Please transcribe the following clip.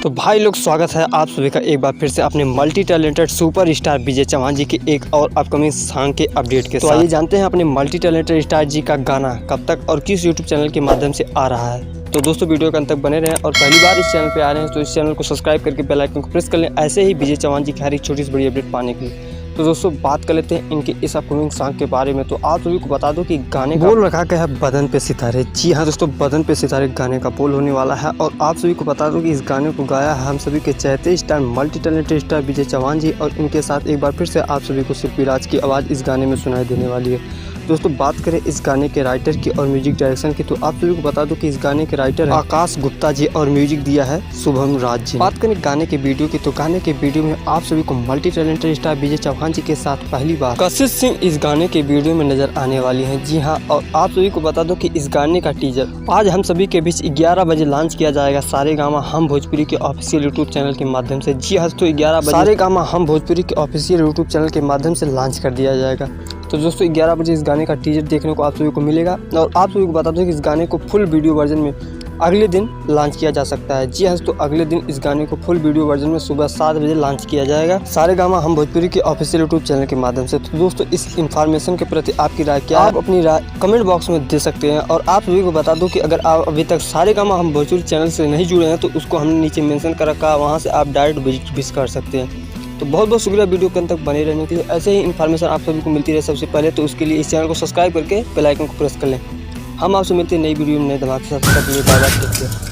तो भाई लोग, स्वागत है आप सभी का एक बार फिर से अपने मल्टी टैलेंटेड सुपर स्टार विजय चौहान जी की एक और अपकमिंग सॉन्ग के अपडेट के साथ। तो आइए जानते हैं अपने मल्टी टैलेंटेड स्टार जी का गाना कब तक और किस यूट्यूब चैनल के माध्यम से आ रहा है। तो दोस्तों, वीडियो के अंत तक बने रहें और पहली बार इस चैनल पे आ रहे हैं तो इस चैनल को सब्सक्राइब करके बेल आइकन को प्रेस कर लें, ऐसे ही विजय चौहान जी की हर एक छोटी सी बड़ी अपडेट पाने के लिए। तो दोस्तों, बात कर लेते हैं इनके इस अपकमिंग सॉन्ग के बारे में। तो आप सभी को बता दो कि गाने का बोल रखा गया है बदन पे सितारे। जी हाँ दोस्तों, बदन पे सितारे गाने का बोल होने वाला है। और आप सभी को बता दो कि इस गाने को गाया है हम सभी के चहते स्टार मल्टी टैलेंटेड स्टार विजय चौहान जी, और इनके साथ एक बार फिर से आप सभी को शिल्पी राज की आवाज़ इस गाने में सुनाई देने वाली है। दोस्तों, बात करें इस गाने के राइटर की और म्यूजिक डायरेक्शन की, तो आप सभी को बता दो कि इस गाने के राइटर है आकाश गुप्ता जी और म्यूजिक दिया है शुभम राज जी। बात करें गाने के वीडियो की, तो गाने के वीडियो में आप सभी को मल्टी टैलेंटेड स्टार विजय चौहान जी के साथ पहली बार कशिश सिंह इस गाने के वीडियो में नजर आने वाली हैं। जी हाँ, और आप सभी को बता दो कि इस गाने का टीजर आज हम सभी के बीच 11 बजे लॉन्च किया जाएगा सारेगामा हम भोजपुरी के ऑफिशियल यूट्यूब चैनल के माध्यम से। जी हाँ दोस्तों, 11 बजे सारेगामा हम भोजपुरी के ऑफिशियल यूट्यूब चैनल के माध्यम से लॉन्च कर दिया जाएगा। तो दोस्तों, 11 बजे इस गाने का टीजर देखने को आप सभी को मिलेगा। और आप सभी को बता दो कि इस गाने को फुल वीडियो वर्जन में अगले दिन लॉन्च किया जा सकता है। जी हाँ, तो अगले दिन इस गाने को फुल वीडियो वर्जन में सुबह 7 बजे लॉन्च किया जाएगा सारेगामा हम भोजपुरी के ऑफिशियल यूट्यूब चैनल के माध्यम से। तो दोस्तों, इस इन्फॉर्मेशन के प्रति आपकी राय क्या है? आप अपनी राय कमेंट बॉक्स में दे सकते हैं। और आप सभी को बता दो कि अगर आप अभी तक सारेगामा हम भोजपुरी चैनल से नहीं जुड़े हैं तो उसको हमने नीचे मेंशन कर रखा है, वहाँ से आप डायरेक्ट विजिट कर सकते हैं। तो बहुत बहुत शुक्रिया वीडियो के अंत तक बने रहने के लिए। ऐसे ही इन्फॉर्मेशन आप सभी को मिलती रहे सबसे पहले, तो उसके लिए इस चैनल को सब्सक्राइब करके बेल आइकन को प्रेस कर लें। हम आपसे मिलते हैं नई वीडियो में नए धमाके के साथ। Bye bye.